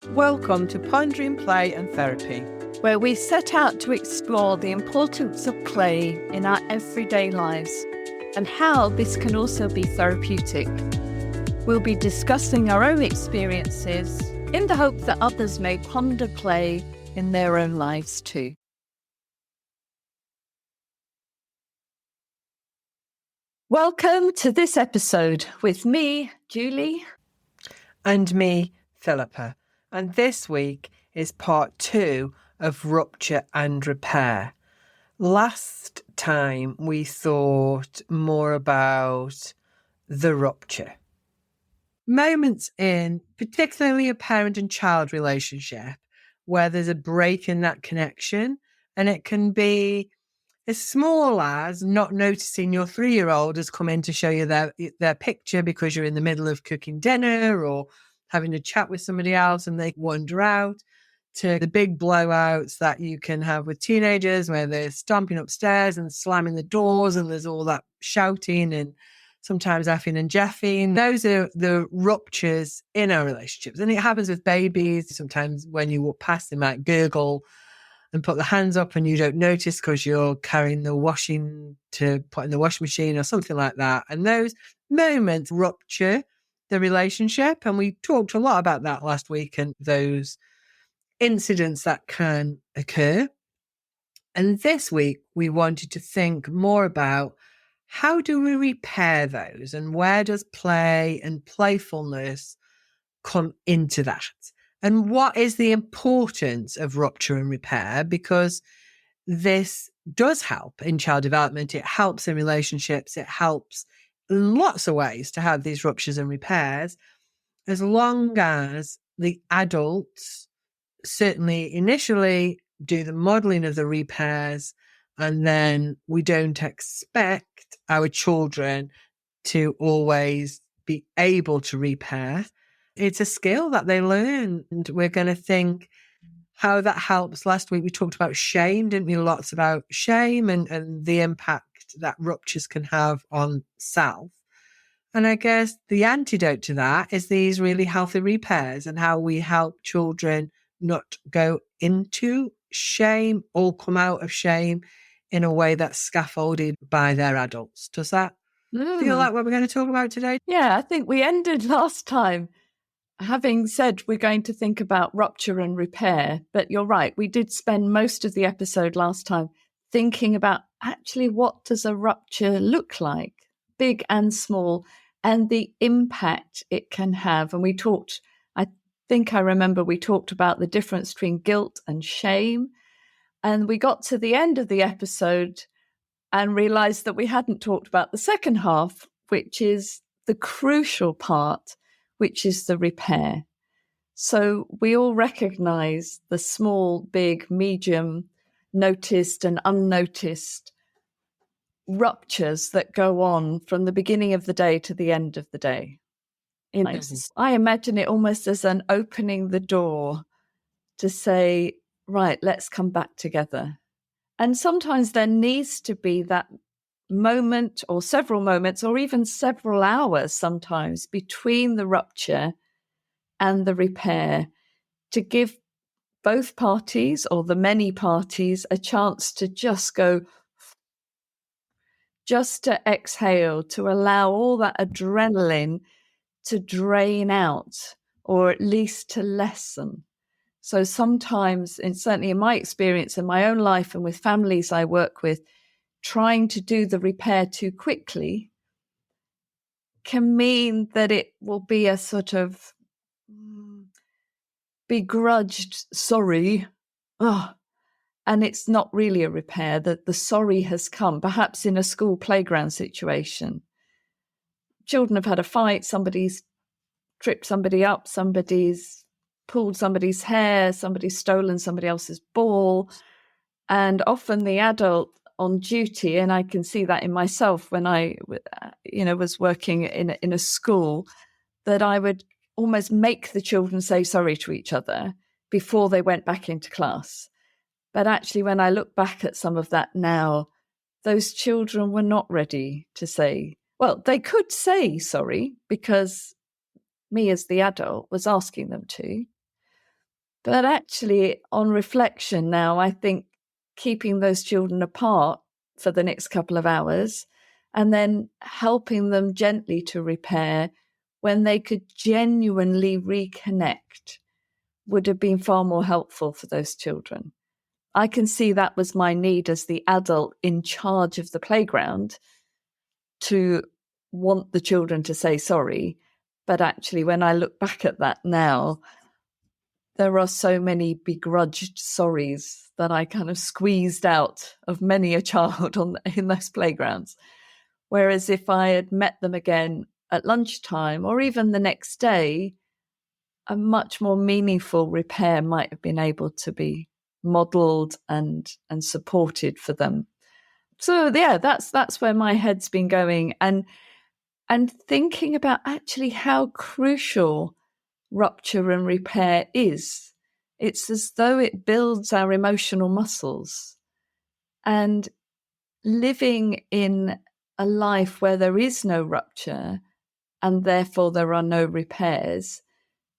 Welcome to Pondering Play and Therapy, where we set out to explore the importance of play in our everyday lives and how this can also be therapeutic. We'll be discussing our own experiences in the hope that others may ponder play in their own lives too. Welcome to this episode with me, Julie. and me, Philippa. And this week is part 2 of Rupture and Repair. Last time we thought more about the rupture. Moments in particularly a parent and child relationship where there's a break in that connection, and it can be as small as not noticing your 3-year-old has come in to show you their picture because you're in the middle of cooking dinner or having a chat with somebody else and they wander out, to the big blowouts that you can have with teenagers where they're stomping upstairs and slamming the doors and there's all that shouting and sometimes effing and jeffing. Those are the ruptures in our relationships. And it happens with babies. Sometimes when you walk past, they might gurgle and put their hands up and you don't notice because you're carrying the washing to put in the washing machine or something like that. And those moments rupture the relationship. And we talked a lot about that last week and those incidents that can occur. And this week, we wanted to think more about how do we repair those and where does play and playfulness come into that? And what is the importance of rupture and repair? Because this does help in child development. It helps in relationships. It helps in lots of ways to have these ruptures and repairs, as long as the adults certainly initially do the modeling of the repairs, and then we don't expect our children to always be able to repair. It's a skill that they learn, and we're going to think how that helps. Last week we talked about shame, didn't we? Lots about shame and the impact that ruptures can have on self. And I guess the antidote to that is these really healthy repairs and how we help children not go into shame or come out of shame in a way that's scaffolded by their adults. Does that feel like what we're going to talk about today? Yeah, I think we ended last time having said we're going to think about rupture and repair, but you're right, we did spend most of the episode last time thinking about actually what does a rupture look like, big and small, and the impact it can have. And we talked, I remember we talked about the difference between guilt and shame. And we got to the end of the episode and realized that we hadn't talked about the second half, which is the crucial part, which is the repair. So we all recognize the small, big, medium, noticed and unnoticed ruptures that go on from the beginning of the day to the end of the day. I imagine it almost as an opening the door to say, right, let's come back together. And sometimes there needs to be that moment or several moments or even several hours sometimes between the rupture and the repair to give both parties or the many parties a chance to just go, just to exhale, to allow all that adrenaline to drain out or at least to lessen. So sometimes, and certainly in my experience in my own life and with families I work with, trying to do the repair too quickly can mean that it will be a sort of begrudged sorry. And it's not really a repair, that the sorry has come, perhaps in a school playground situation. Children have had a fight, somebody's tripped somebody up, somebody's pulled somebody's hair, somebody's stolen somebody else's ball. And often the adult on duty, and I can see that in myself when I, was working in a school, that I would almost make the children say sorry to each other before they went back into class. But actually, when I look back at some of that now, those children were not ready to say, well, they could say sorry because me as the adult was asking them to, But actually, on reflection now, I think keeping those children apart for the next couple of hours and then helping them gently to repair when they could genuinely reconnect would have been far more helpful for those children. I can see that was my need as the adult in charge of the playground, to want the children to say sorry. But actually, when I look back at that now, there are so many begrudged sorries that I kind of squeezed out of many a child in those playgrounds. Whereas if I had met them again at lunchtime or even the next day, a much more meaningful repair might have been able to be modelled and supported for them. So yeah, that's where my head's been going, and thinking about actually how crucial rupture and repair is. It's as though it builds our emotional muscles, and living in a life where there is no rupture and therefore there are no repairs,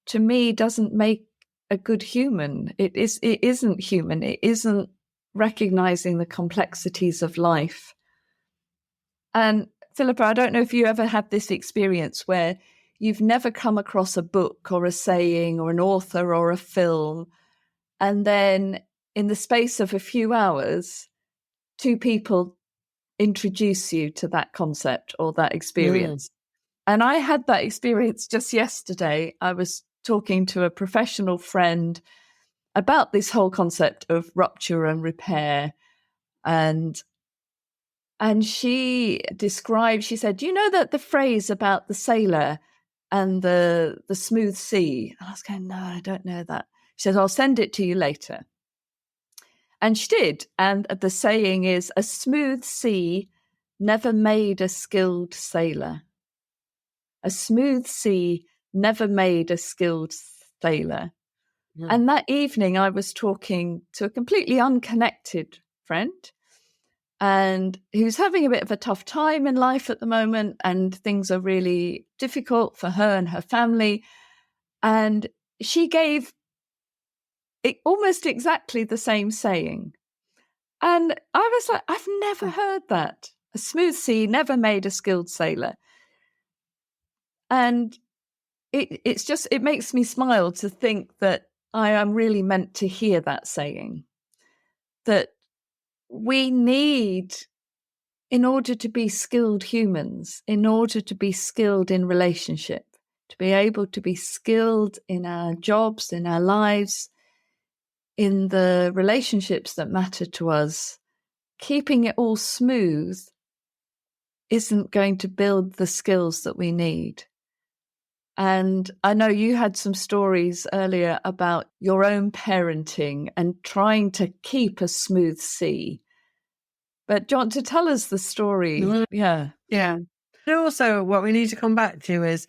to me doesn't make a good human. It isn't human. It isn't recognizing the complexities of life. And Philippa, I don't know if you ever had this experience where you've never come across a book or a saying or an author or a film, and then in the space of a few hours, two people introduce you to that concept or that experience. And I had that experience just yesterday. I was talking to a professional friend about this whole concept of rupture and repair. And she described, she said, "Do you know that the phrase about the sailor and the smooth sea?" And I was going, "No, I don't know that." She said, "I'll send it to you later." And she did. And the saying is, "A smooth sea never made a skilled sailor." A smooth sea never made a skilled sailor. Yeah. And that evening I was talking to a completely unconnected friend, and who's having a bit of a tough time in life at the moment, and things are really difficult for her and her family. And she gave it almost exactly the same saying. And I was like, I've never heard that. A smooth sea never made a skilled sailor. And it makes me smile to think that I am really meant to hear that saying, that we need, in order to be skilled humans, in order to be skilled in relationship, to be able to be skilled in our jobs, in our lives, in the relationships that matter to us, keeping it all smooth isn't going to build the skills that we need. And I know you had some stories earlier about your own parenting and trying to keep a smooth sea. But do you want to tell us the story? Yeah. And also what we need to come back to is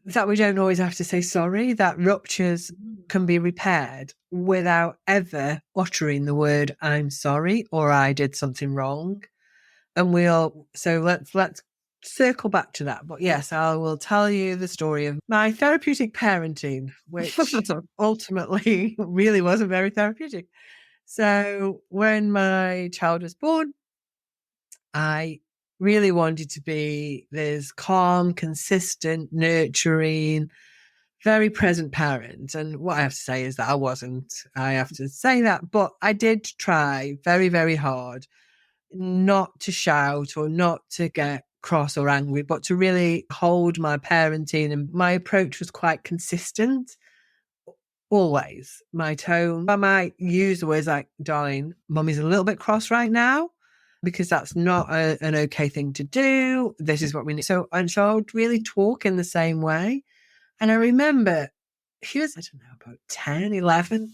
that we don't always have to say sorry, that ruptures can be repaired without ever uttering the word "I'm sorry" or "I did something wrong." And so let's circle back to that. But yes, I will tell you the story of my therapeutic parenting, which ultimately really wasn't very therapeutic. So when my child was born, I really wanted to be this calm, consistent, nurturing, very present parent. And what I have to say is that I wasn't. I have to say that. But I did try very, very hard not to shout or not to get cross or angry, but to really hold my parenting. And my approach was quite consistent. Always. My tone, I might use the words like, "Darling, Mummy's a little bit cross right now," because that's not an okay thing to do. This is what we need. So I would really talk in the same way. And I remember he was, I don't know, about 10, 11,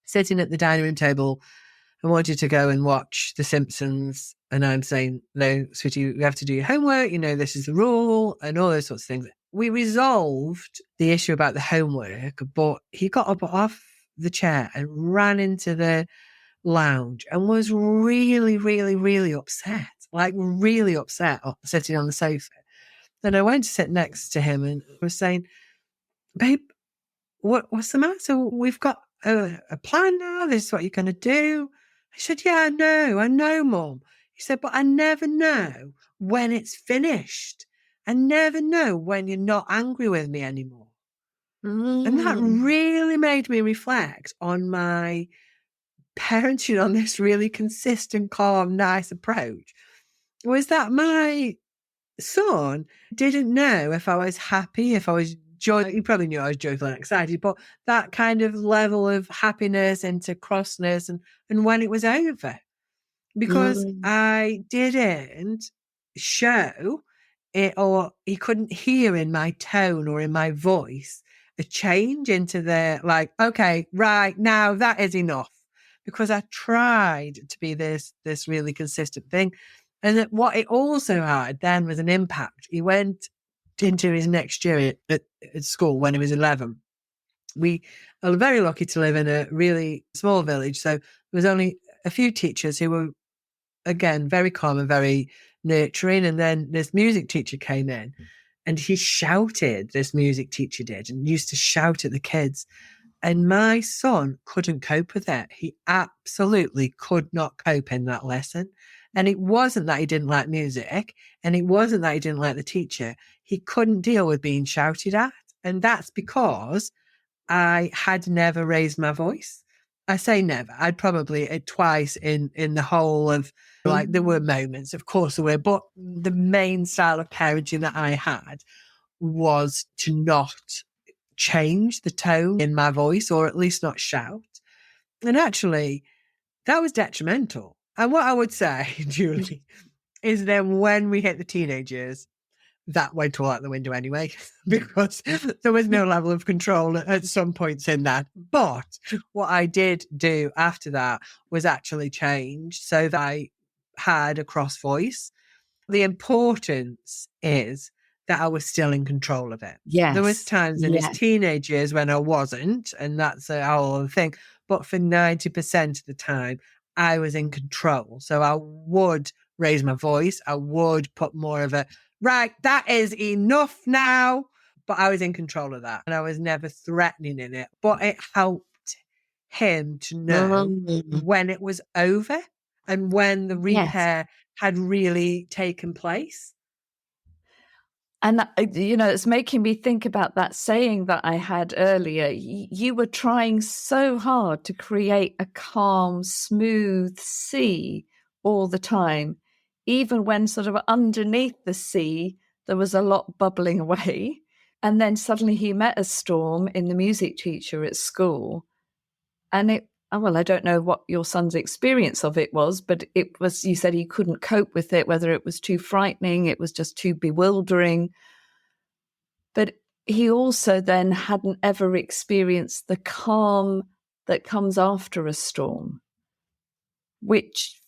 sitting at the dining room table and wanted to go and watch The Simpsons. And I'm saying, "No, sweetie, you have to do your homework. You know, this is the rule," and all those sorts of things. We resolved the issue about the homework, but he got up off the chair and ran into the lounge and was really, really, really upset, like really upset, sitting on the sofa. Then I went to sit next to him and was saying, "Babe, what's the matter? We've got a plan now. This is what you're going to do. I said, yeah, I know, Mum. He said, but I never know when it's finished. I never know when you're not angry with me anymore. And that really made me reflect on my parenting on this really consistent, calm, nice approach. Was that my son didn't know if I was happy, if I was joyful. He probably knew I was joyful and excited, but that kind of level of happiness into crossness and when it was over. Because I didn't show it, or he couldn't hear in my tone or in my voice a change into the like, okay, right now that is enough. Because I tried to be this really consistent thing. And that what it also had then was an impact. He went into his next year at school when he was 11. We are very lucky to live in a really small village. So there was only a few teachers who were, again, very calm and very nurturing. And then this music teacher came in and he shouted, this music teacher did, and used to shout at the kids. And my son couldn't cope with it. He absolutely could not cope in that lesson. And it wasn't that he didn't like music, and it wasn't that he didn't like the teacher. He couldn't deal with being shouted at. And that's because I had never raised my voice. I say never. I'd probably twice in the whole of, like, there were moments, of course there were, but the main style of parenting that I had was to not change the tone in my voice, or at least not shout. And actually, that was detrimental. And what I would say, Julie, is then when we hit the teenagers, that went all out the window anyway, because there was no level of control at some points in that. But what I did do after that was actually change so that I had a cross voice. The importance is that I was still in control of it. Yes. There was times in his teenage years when I wasn't, and that's a whole other thing. But for 90% of the time, I was in control. So I would raise my voice. I would put more of a, right, that is enough now. But I was in control of that. And I was never threatening in it. But it helped him to know when it was over and when the repair had really taken place. And, it's making me think about that saying that I had earlier. You were trying so hard to create a calm, smooth sea all the time, even when sort of underneath the sea, there was a lot bubbling away. And then suddenly he met a storm in the music teacher at school. And I don't know what your son's experience of it was, but it was, you said he couldn't cope with it, whether it was too frightening, it was just too bewildering. But he also then hadn't ever experienced the calm that comes after a storm, which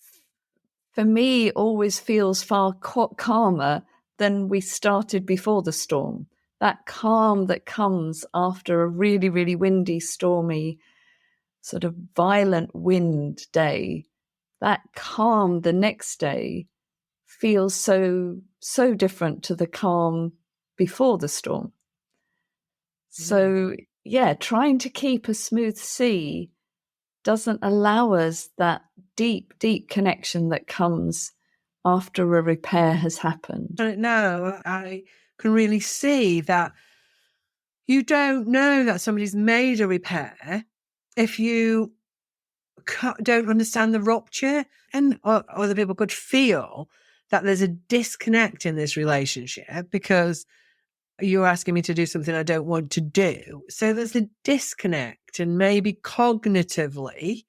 for me always feels far calmer than we started before the storm. That calm that comes after a really, really windy, stormy, sort of violent wind day, that calm the next day feels so different to the calm before the storm. So, trying to keep a smooth sea doesn't allow us that deep, deep connection that comes after a repair has happened. No, I can really see that you don't know that somebody's made a repair if you don't understand the rupture, and other people could feel that there's a disconnect in this relationship because you're asking me to do something I don't want to do. So there's a disconnect, and maybe cognitively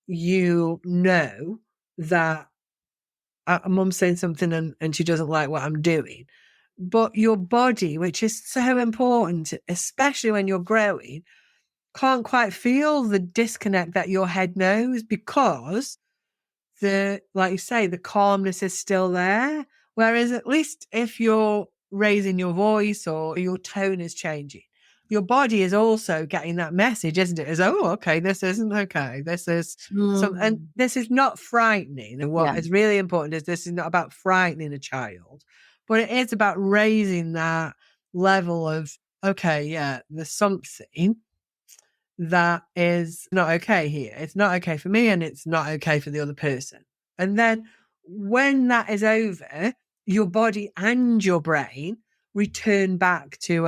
you know that Mum's saying something and she doesn't like what I'm doing. But your body, which is so important, especially when you're growing, can't quite feel the disconnect that your head knows, because like you say, the calmness is still there. Whereas at least if you're raising your voice or your tone is changing, your body is also getting that message, isn't it? As, oh, okay, this isn't okay. This is and this is not frightening. And what is really important is this is not about frightening a child, but it is about raising that level of, okay, there's something, that is not okay here. It's not okay for me and it's not okay for the other person. And then when that is over, your body and your brain return back to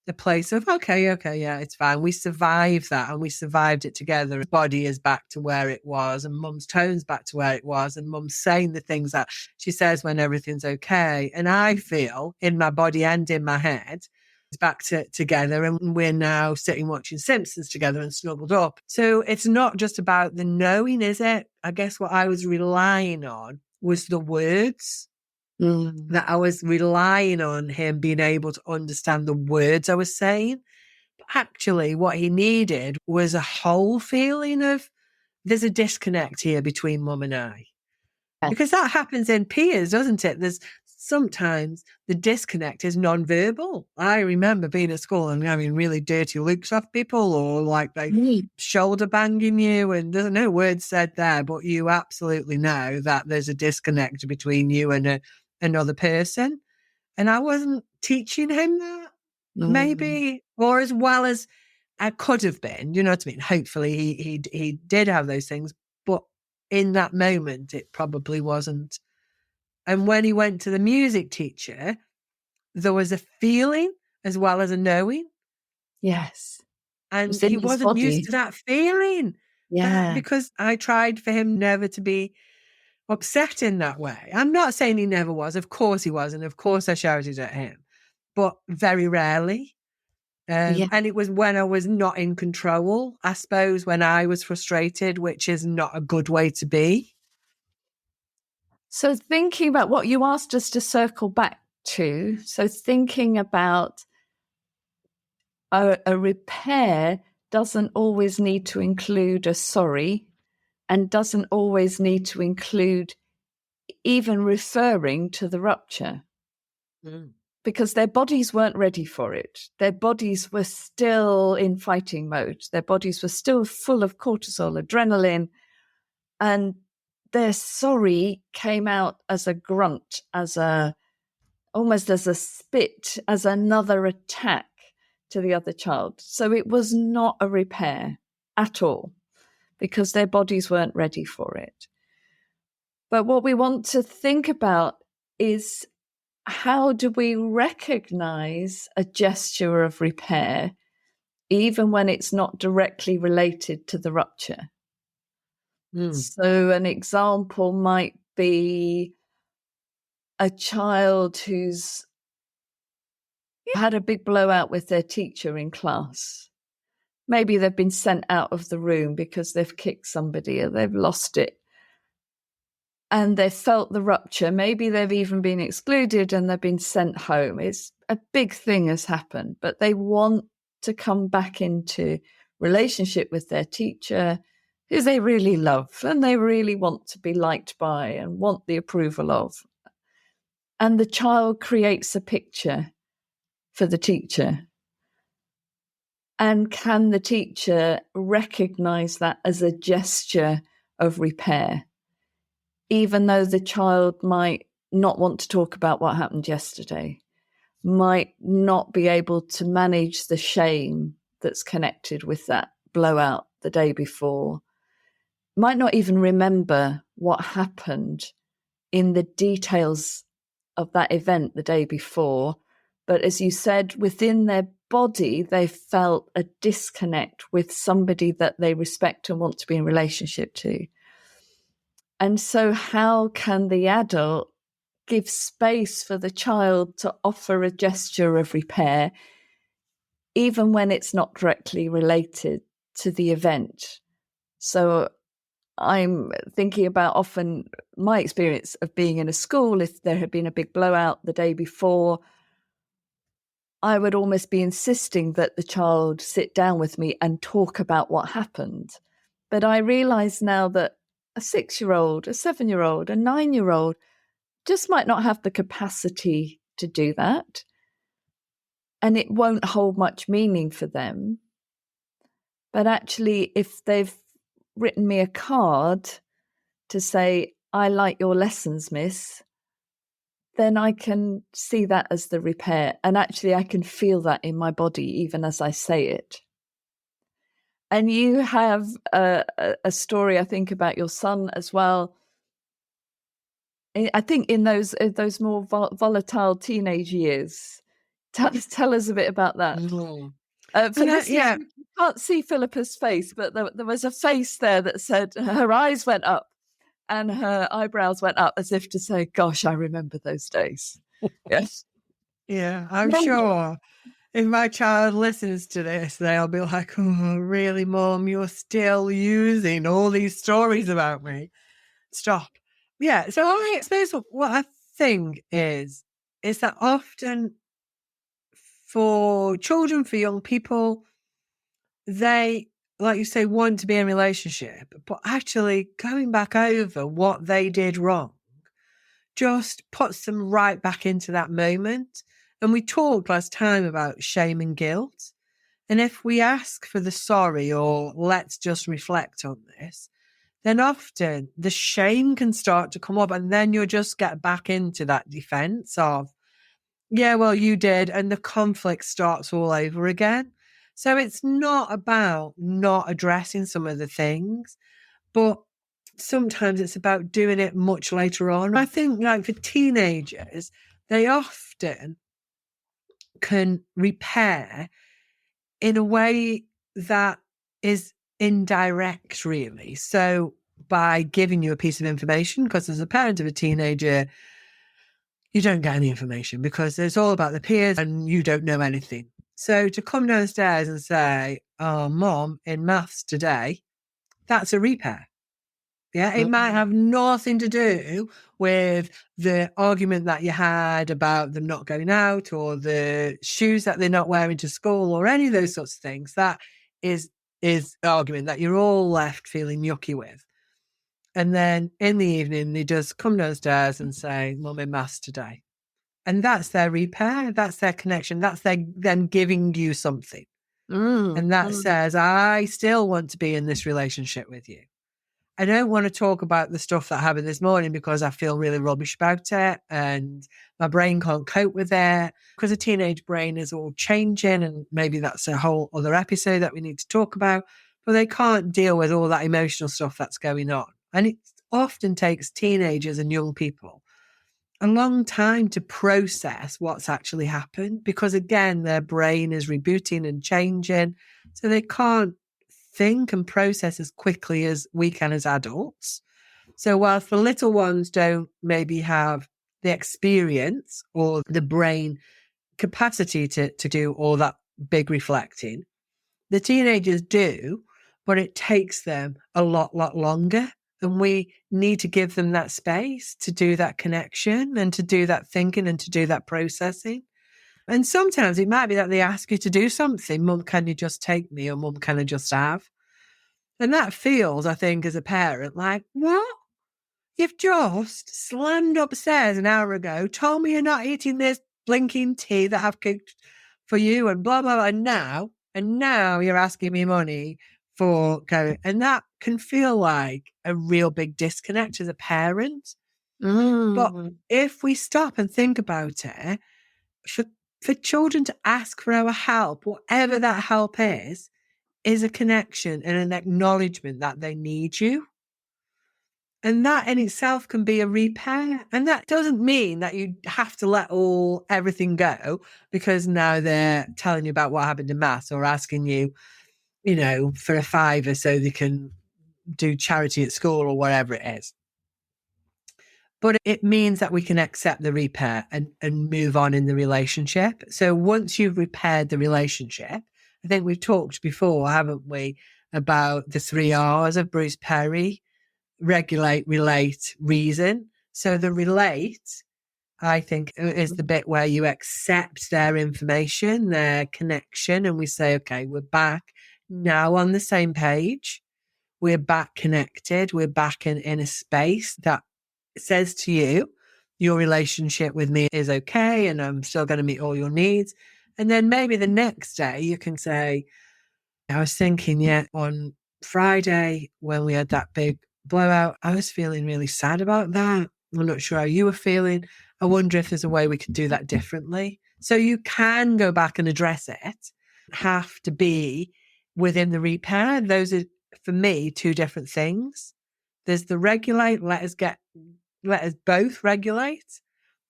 the place of, okay, yeah, it's fine. We survived that and we survived it together. Body is back to where it was and mum's tone's back to where it was and mum's saying the things that she says when everything's okay. And I feel in my body and in my head, it's back together and we're now sitting watching Simpsons together and snuggled up. So it's not just about the knowing, is it? I guess what I was relying on was the words. That I was relying on him being able to understand the words I was saying. But actually, what he needed was a whole feeling of there's a disconnect here between mum and I. Because that happens in peers, doesn't it? There's sometimes the disconnect is non-verbal. I remember being at school and having really dirty looks off people or like they shoulder banging you and there's no words said there, but you absolutely know that there's a disconnect between you and another person. And I wasn't teaching him that, maybe, or as well as I could have been, you know what I mean? Hopefully he did have those things, but in that moment, it probably wasn't. And when he went to the music teacher, there was a feeling as well as a knowing. Yes. And he wasn't used to that feeling. Yeah. Because I tried for him never to be upset in that way. I'm not saying he never was. Of course he was. And of course I shouted at him, but very rarely. And it was when I was not in control, I suppose, when I was frustrated, which is not a good way to be. So thinking about what you asked us to circle back to, so thinking about a repair doesn't always need to include a sorry and doesn't always need to include even referring to the rupture. Because their bodies weren't ready for it. Their bodies were still in fighting mode. Their bodies were still full of cortisol, adrenaline, and their sorry came out as a grunt, almost as a spit, as another attack to the other child. So it was not a repair at all because their bodies weren't ready for it. But what we want to think about is, how do we recognize a gesture of repair even when it's not directly related to the rupture? So an example might be a child who's had a big blowout with their teacher in class. Maybe they've been sent out of the room because they've kicked somebody or they've lost it. And they've felt the rupture. Maybe they've even been excluded and they've been sent home. It's a big thing has happened, but they want to come back into relationship with their teacher, who they really love and they really want to be liked by and want the approval of. And the child creates a picture for the teacher. And can the teacher recognize that as a gesture of repair? Even though the child might not want to talk about what happened yesterday, might not be able to manage the shame that's connected with that blowout the day before, might not even remember what happened in the details of that event the day before. But as you said, within their body, they felt a disconnect with somebody that they respect and want to be in relationship to. And so how can the adult give space for the child to offer a gesture of repair, even when it's not directly related to the event? So I'm thinking about often my experience of being in a school. If there had been a big blowout the day before, I would almost be insisting that the child sit down with me and talk about what happened. But I realize now that a 6-year-old, a 7-year-old, a 9-year-old just might not have the capacity to do that. And it won't hold much meaning for them. But actually, if they've written me a card to say, "I like your lessons, miss," then I can see that as the repair. And actually, I can feel that in my body, even as I say it. And you have a story, I think, about your son as well. I think in those more volatile teenage years. Tell us a bit about that. For listeners, you can't see Philippa's face, but there was a face there that said her eyes went up and her eyebrows went up as if to say, gosh, I remember those days. Yes. Yeah, I'm sure if my child listens to this, they'll be like, oh, really, Mum, you're still using all these stories about me. Stop. Yeah, so I suppose what I think is that often for children, for young people, they, like you say, want to be in a relationship, but actually going back over what they did wrong just puts them right back into that moment. And we talked last time about shame and guilt. And if we ask for the sorry or let's just reflect on this, then often the shame can start to come up and then you'll just get back into that defense of, yeah, well, you did. And the conflict starts all over again. So it's not about not addressing some of the things, but sometimes it's about doing it much later on. I think like for teenagers, they often can repair in a way that is indirect, really. So by giving you a piece of information, because as a parent of a teenager, you don't get any information because it's all about the peers and you don't know anything. So to come downstairs and say, oh, Mom, in maths today, that's a repair. Yeah, it might have nothing to do with the argument that you had about them not going out or the shoes that they're not wearing to school or any of those sorts of things. That is argument that you're all left feeling yucky with. And then in the evening, they just come downstairs and say, Mum, in maths today. And that's their repair. That's their connection. That's them giving you something. And that says, I still want to be in this relationship with you. I don't want to talk about the stuff that happened this morning because I feel really rubbish about it and my brain can't cope with it because a teenage brain is all changing and maybe that's a whole other episode that we need to talk about, but they can't deal with all that emotional stuff that's going on. And it often takes teenagers and young people a long time to process what's actually happened because, again, their brain is rebooting and changing. So they can't think and process as quickly as we can as adults. So whilst the little ones don't maybe have the experience or the brain capacity to do all that big reflecting, the teenagers do, but it takes them a lot longer. And we need to give them that space to do that connection and to do that thinking and to do that processing. And sometimes it might be that they ask you to do something. Mum, can you just take me? Or Mum, can I just have? And that feels, I think, as a parent, like, what? You've just slammed upstairs an hour ago, told me you're not eating this blinking tea that I've cooked for you and blah, blah, blah. And now you're asking me money for going. And that can feel like a real big disconnect as a parent. But if we stop and think about it, for children to ask for our help, whatever that help is a connection and an acknowledgement that they need you. And that in itself can be a repair. And that doesn't mean that you have to let everything go because now they're telling you about what happened in maths or asking you, for a £5 so they can do charity at school or whatever it is. But it means that we can accept the repair and move on in the relationship. So once you've repaired the relationship, I think we've talked before, haven't we, about the 3 R's of Bruce Perry: regulate, relate, reason. So the relate, I think, is the bit where you accept their information, their connection, and we say, okay, we're back now on the same page. We're back connected. We're back in a space that says to you, your relationship with me is okay and I'm still going to meet all your needs. And then maybe the next day you can say, I was thinking, on Friday when we had that big blowout, I was feeling really sad about that. I'm not sure how you were feeling. I wonder if there's a way we could do that differently. So you can go back and address it. Have to be within the repair, those are, for me, two different things. There's the regulate, let us both regulate.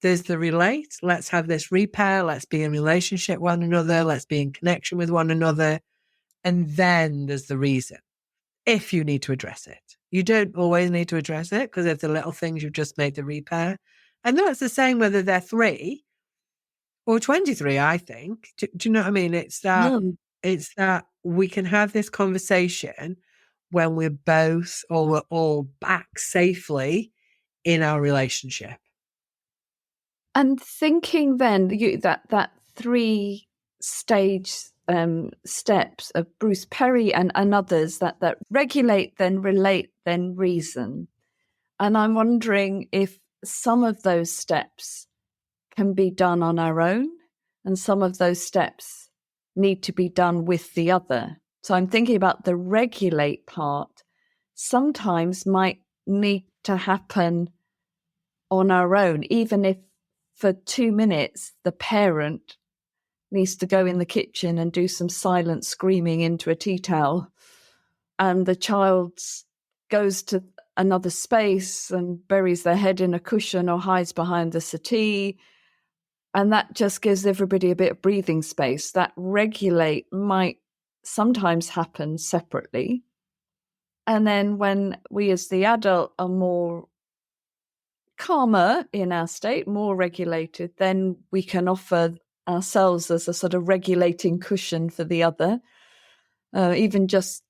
There's the relate, let's have this repair, let's be in relationship with one another, let's be in connection with one another. And then there's the reason, if you need to address it. You don't always need to address it, because if the little things, you've just made the repair. And that's the same whether they're 3 or 23, I think. Do you know what I mean? It's that we can have this conversation when we're both, or we're all back safely in our relationship. And thinking then that 3 stage steps of Bruce Perry and others, that regulate, then relate, then reason. And I'm wondering if some of those steps can be done on our own, and some of those steps need to be done with the other. So I'm thinking about the regulate part sometimes might need to happen on our own, even if for 2 minutes the parent needs to go in the kitchen and do some silent screaming into a tea towel, and the child goes to another space and buries their head in a cushion or hides behind the settee, and that just gives everybody a bit of breathing space. That regulate might sometimes happen separately. And then when we as the adult are more calmer in our state, more regulated, then we can offer ourselves as a sort of regulating cushion for the other, even just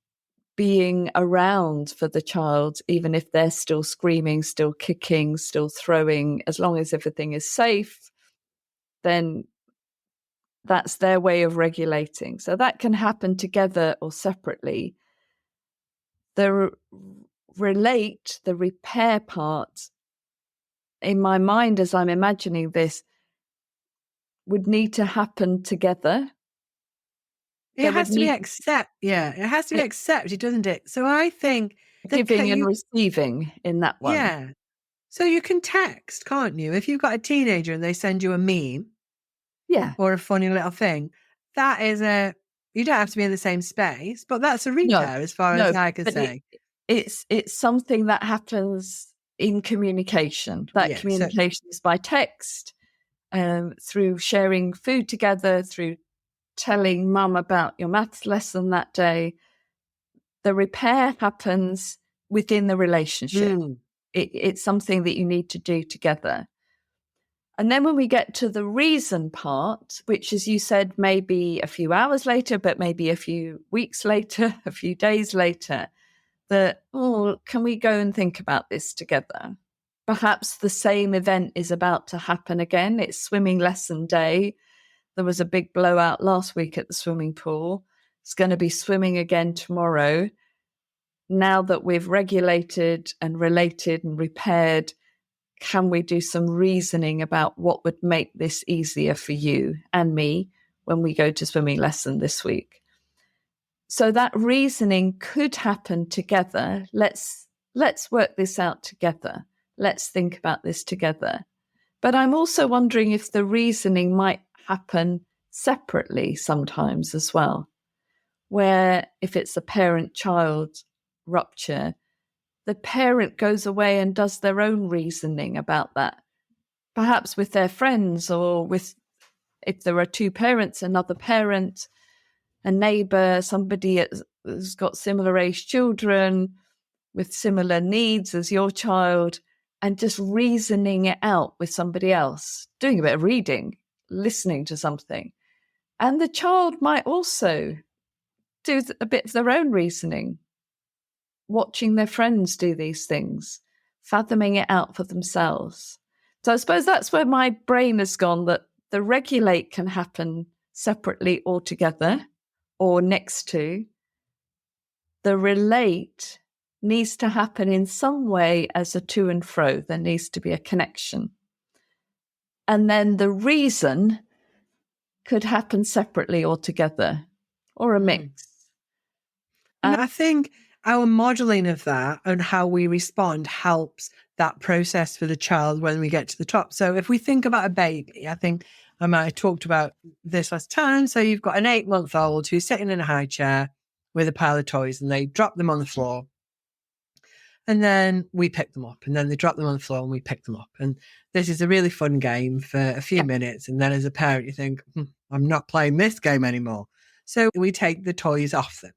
being around for the child, even if they're still screaming, still kicking, still throwing, as long as everything is safe, then that's their way of regulating. So that can happen together or separately. The relate, the repair part, in my mind as I'm imagining this, would need to happen together. It has to be it has to be accepted, doesn't it? So I think giving and receiving in that one. Yeah. So you can text, can't you? If you've got a teenager and they send you a meme, or a funny little thing, that is you don't have to be in the same space, but that's a repair as far as I can say. It's something that happens in communication. That communication is by text, through sharing food together, through telling mum about your maths lesson that day. The repair happens within the relationship. It's something that you need to do together. And then when we get to the reason part, which, as you said, may be a few hours later, but maybe a few weeks later, a few days later, can we go and think about this together? Perhaps the same event is about to happen again. It's swimming lesson day. There was a big blowout last week at the swimming pool. It's going to be swimming again tomorrow. Now that we've regulated and related and repaired, can we do some reasoning about what would make this easier for you and me when we go to swimming lesson this week? So that reasoning could happen together. Let's work this out together. Let's think about this together. But I'm also wondering if the reasoning might happen separately sometimes as well, where if it's a parent-child rupture, the parent goes away and does their own reasoning about that, perhaps with their friends, or with, if there are 2 parents, another parent, a neighbour, somebody has got similar age children with similar needs as your child, and just reasoning it out with somebody else, doing a bit of reading, listening to something. And the child might also do a bit of their own reasoning, watching their friends do these things, fathoming it out for themselves. So I suppose that's where my brain has gone, that the regulate can happen separately or together or next to. The relate needs to happen in some way as a to and fro. There needs to be a connection. And then the reason could happen separately or together, or a mix. And I think our modelling of that and how we respond helps that process for the child when we get to the top. So if we think about a baby, I think I might have talked about this last time. So you've got an 8-month-old who's sitting in a high chair with a pile of toys and they drop them on the floor. And then we pick them up, and then they drop them on the floor and we pick them up. And this is a really fun game for a few minutes. And then as a parent, you think, I'm not playing this game anymore. So we take the toys off them.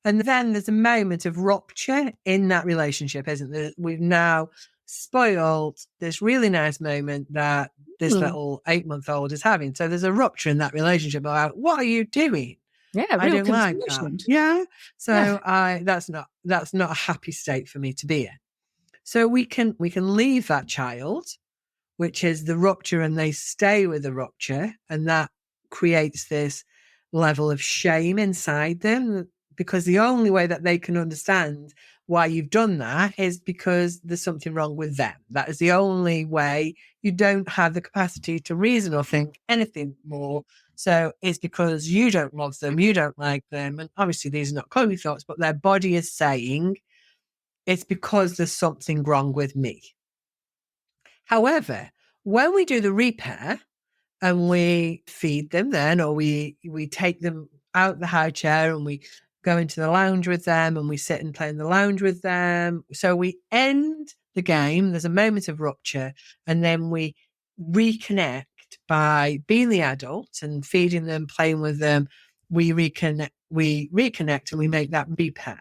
And then there's a moment of rupture in that relationship, isn't there? We've now spoiled this really nice moment that this little 8-month-old is having. So there's a rupture in that relationship about, what are you doing? Yeah, I real don't like that. Yeah. So that's not a happy state for me to be in. So we can leave that child, which is the rupture, and they stay with the rupture, and that creates this level of shame inside them, because the only way that they can understand why you've done that is because there's something wrong with them. That is the only way. You don't have the capacity to reason or think anything more. So it's because you don't love them, you don't like them. And obviously these are not Chloe thoughts, but their body is saying it's because there's something wrong with me. However, when we do the repair and we feed them then, or we take them out the high chair and we go into the lounge with them and we sit and play in the lounge with them. So we end the game, there's a moment of rupture, and then we reconnect by being the adult and feeding them, playing with them. We reconnect and we make that repair.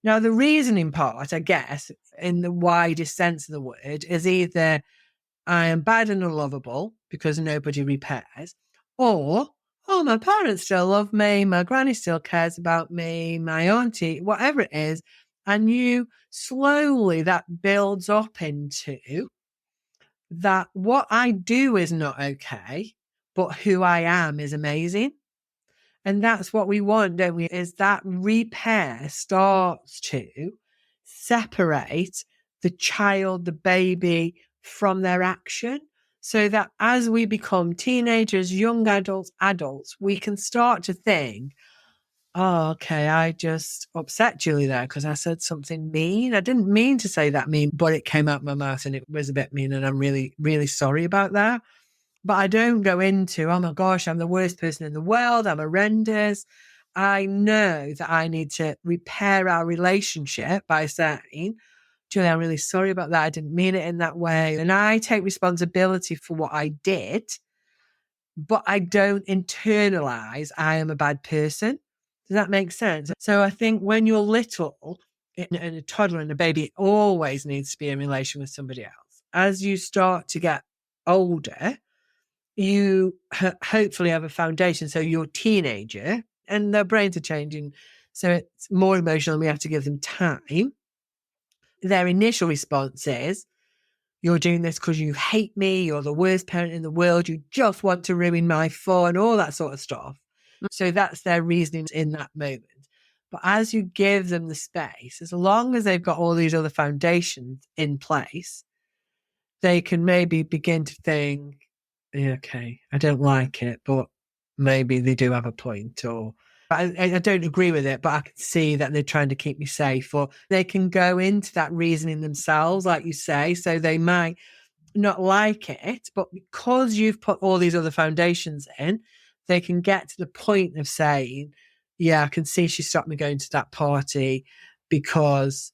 Now, the reasoning part, I guess, in the widest sense of the word, is either I am bad and unlovable because nobody repairs, or, oh, my parents still love me, my granny still cares about me, my auntie, whatever it is. And you slowly, that builds up into that what I do is not okay, but who I am is amazing. And that's what we want, don't we? Is that repair starts to separate the child, the baby, from their action, so that as we become teenagers, young adults, we can start to think, oh, okay, I just upset Julie there because I said something mean. I didn't mean to say that mean, but it came out my mouth and it was a bit mean, and I'm really, really sorry about that. But I don't go into, oh my gosh, I'm the worst person in the world, I'm horrendous. I know that I need to repair our relationship by saying, Julie, I'm really sorry about that. I didn't mean it in that way. And I take responsibility for what I did, but I don't internalize I am a bad person. Does that make sense? So I think when you're little and a toddler and a baby, it always needs to be in relation with somebody else. As you start to get older, you hopefully have a foundation. So you're a teenager and their brains are changing. So it's more emotional and we have to give them time. Their initial response is, you're doing this because you hate me, you're the worst parent in the world, you just want to ruin my fun, all that sort of stuff. So that's their reasoning in that moment. But as you give them the space, as long as they've got all these other foundations in place, they can maybe begin to think, yeah, okay, I don't like it, but maybe they do have a point, or I don't agree with it, but I can see that they're trying to keep me safe, or they can go into that reasoning themselves, like you say. So they might not like it, but because you've put all these other foundations in, they can get to the point of saying, yeah, I can see she stopped me going to that party because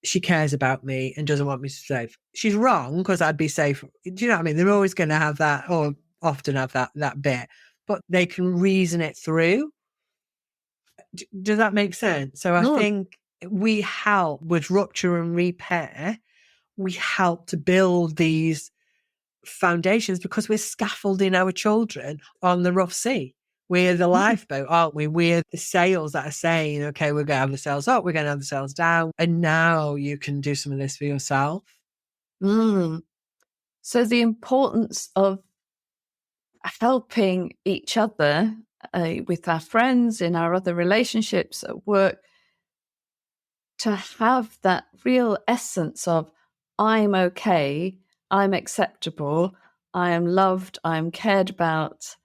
she cares about me and doesn't want me to be safe. She's wrong because I'd be safe. Do you know what I mean? They're always going to have that, or often have that bit, but they can reason it through. Does that make sense? So I think we help with rupture and repair. We help to build these foundations because we're scaffolding our children on the rough sea. We're the lifeboat, aren't we? We're the sails that are saying, okay, we're going to have the sails up, we're going to have the sails down, and now you can do some of this for yourself. So the importance of helping each other with our friends, in our other relationships at work, to have that real essence of, I'm okay, I'm acceptable, I am loved, I am cared about,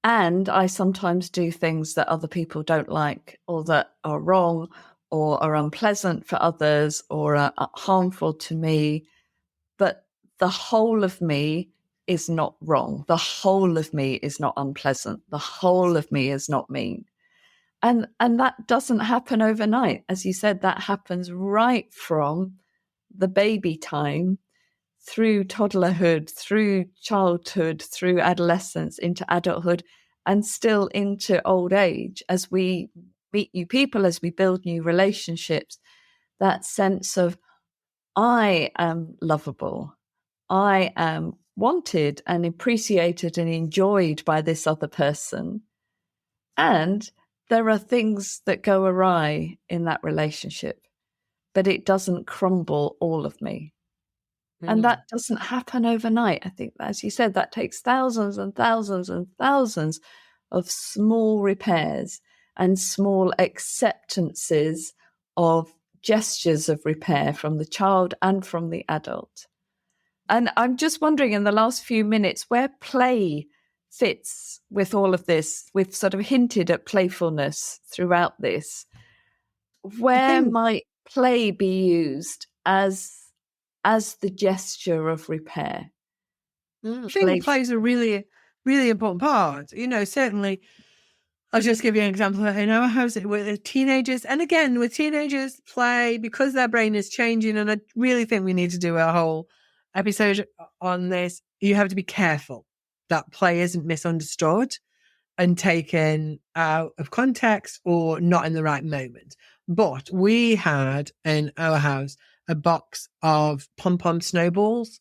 and I sometimes do things that other people don't like, or that are wrong, or are unpleasant for others, or are harmful to me. But the whole of me is not wrong. The whole of me is not unpleasant. The whole of me is not mean. And that doesn't happen overnight. As you said, that happens right from the baby time through toddlerhood, through childhood, through adolescence, into adulthood, and still into old age. As we meet new people, as we build new relationships, that sense of, I am lovable, I am wanted and appreciated and enjoyed by this other person. And there are things that go awry in that relationship, but it doesn't crumble all of me. And that doesn't happen overnight. I think, as you said, that takes thousands and thousands and thousands of small repairs and small acceptances of gestures of repair from the child and from the adult. And I'm just wondering, in the last few minutes, where play fits with all of this. We've sort of hinted at playfulness throughout this. Where might play be used as the gesture of repair? I think play is a really, really important part. Certainly, I'll just give you an example. In our house with teenagers, and again, with teenagers, play, because their brain is changing, and I really think we need to do a whole episode on this. You have to be careful that play isn't misunderstood and taken out of context or not in the right moment. But we had in our house a box of pom-pom snowballs.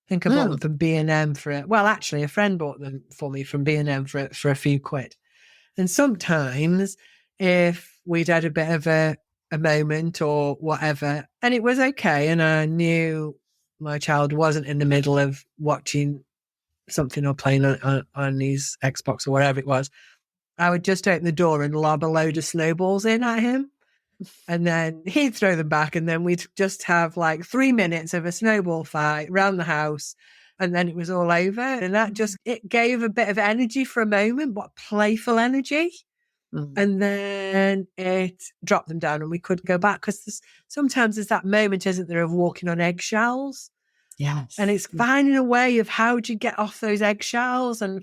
I think I bought them from B&M for it. Well, actually, a friend bought them for me from B&M for a few quid. And sometimes if we'd had a bit of a moment or whatever, and it was okay, and I knew my child wasn't in the middle of watching something or playing on his Xbox or whatever it was, I would just open the door and lob a load of snowballs in at him. And then he'd throw them back, and then we'd just have like 3 minutes of a snowball fight around the house, and then it was all over. And that it gave a bit of energy for a moment, but playful energy. And then it dropped them down and we could go back, because sometimes there's that moment, isn't there, of walking on eggshells. Yes. And it's finding a way of how do you get off those eggshells. And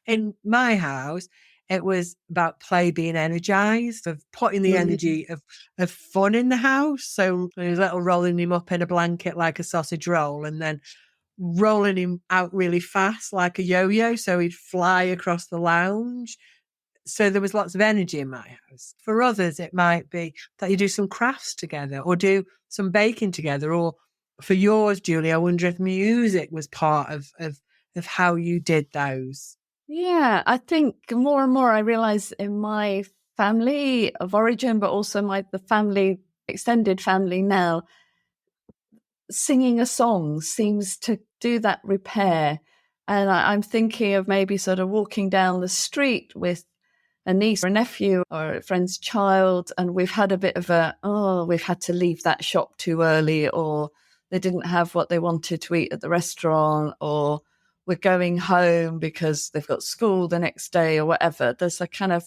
in my house, it was about play being energized, of putting the energy of fun in the house. So there was little rolling him up in a blanket like a sausage roll, and then rolling him out really fast like a yo-yo, so he'd fly across the lounge. So there was lots of energy in my house. For others, it might be that you do some crafts together or do some baking together. Or for yours, Julie, I wonder if music was part of how you did those. Yeah, I think more and more I realize in my family of origin, but also the extended family now, singing a song seems to do that repair. And I'm thinking of maybe sort of walking down the street with a niece or a nephew or a friend's child, and we've had a bit of we've had to leave that shop too early, or they didn't have what they wanted to eat at the restaurant, or we're going home because they've got school the next day or whatever. There's a kind of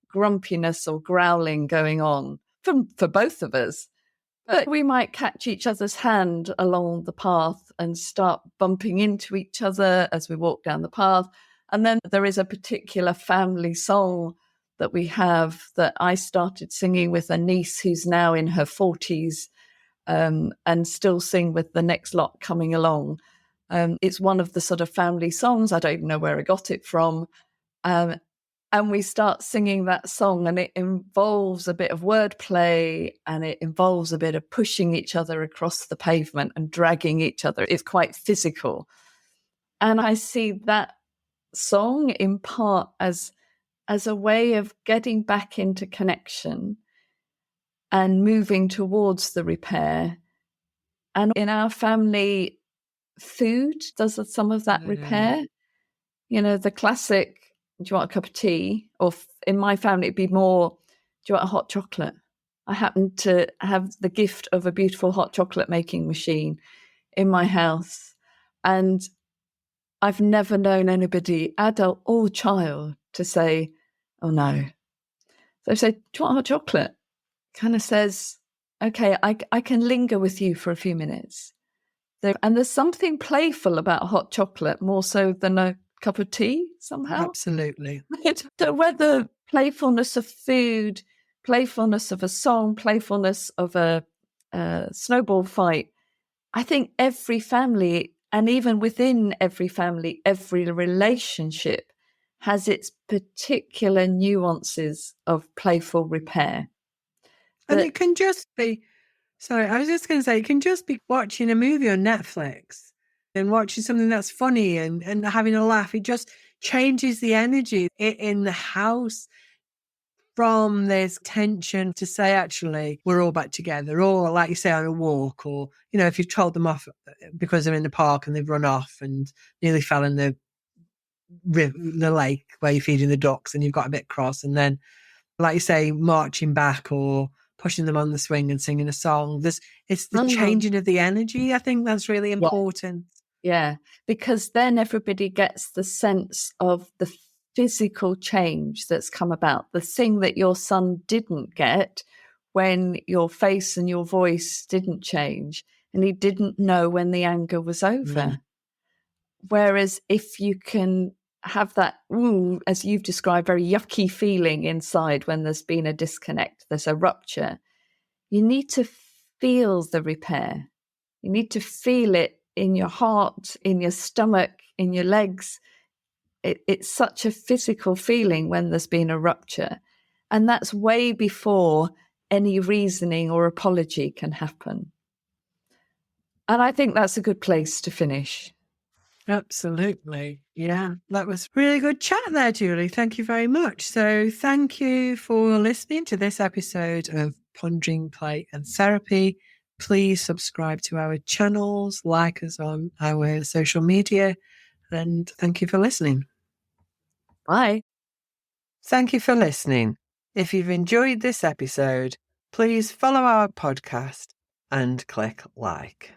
grumpiness or growling going on for both of us. But we might catch each other's hand along the path and start bumping into each other as we walk down the path. And then there is a particular family song that we have that I started singing with a niece who's now in her 40s, and still sing with the next lot coming along. It's one of the sort of family songs. I don't even know where I got it from. And we start singing that song, and it involves a bit of wordplay, and it involves a bit of pushing each other across the pavement and dragging each other. It's quite physical. And I see that song in part as a way of getting back into connection and moving towards the repair. And in our family, food does some of that repair. You know, the classic, do you want a cup of tea? Or in my family, it'd be more, do you want a hot chocolate? I happen to have the gift of a beautiful hot chocolate making machine in my house. And I've never known anybody, adult or child, to say, oh no. So I say, do you want hot chocolate? Kind of says, okay, I can linger with you for a few minutes. And there's something playful about hot chocolate, more so than a cup of tea somehow. Absolutely. So whether playfulness of food, playfulness of a song, playfulness of a snowball fight. I think every family, and even within every family, every relationship has its particular nuances of playful repair. And it can just be, sorry, I was just going to say, it can just be watching a movie on Netflix and watching something that's funny and having a laugh. It just changes the energy in the house from this tension to say, actually, we're all back together, or like you say, on a walk, or, if you've told them off because they're in the park and they've run off and nearly fell in the lake where you're feeding the ducks and you've got a bit cross, and then, like you say, marching back or pushing them on the swing and singing a song. It's the changing of the energy. I think that's really important. Yeah, because then everybody gets the sense of the physical change that's come about, the thing that your son didn't get when your face and your voice didn't change, and he didn't know when the anger was over. Whereas if you can have that, as you've described, very yucky feeling inside when there's been a disconnect, there's a rupture, you need to feel the repair. You need to feel it in your heart, in your stomach, in your legs. It's such a physical feeling when there's been a rupture. And that's way before any reasoning or apology can happen. And I think that's a good place to finish. Absolutely. Yeah, that was really good chat there, Julie. Thank you very much. So thank you for listening to this episode of Pondering, Play and Therapy. Please subscribe to our channels, like us on our social media, and thank you for listening. Bye. Thank you for listening. If you've enjoyed this episode, please follow our podcast and click like.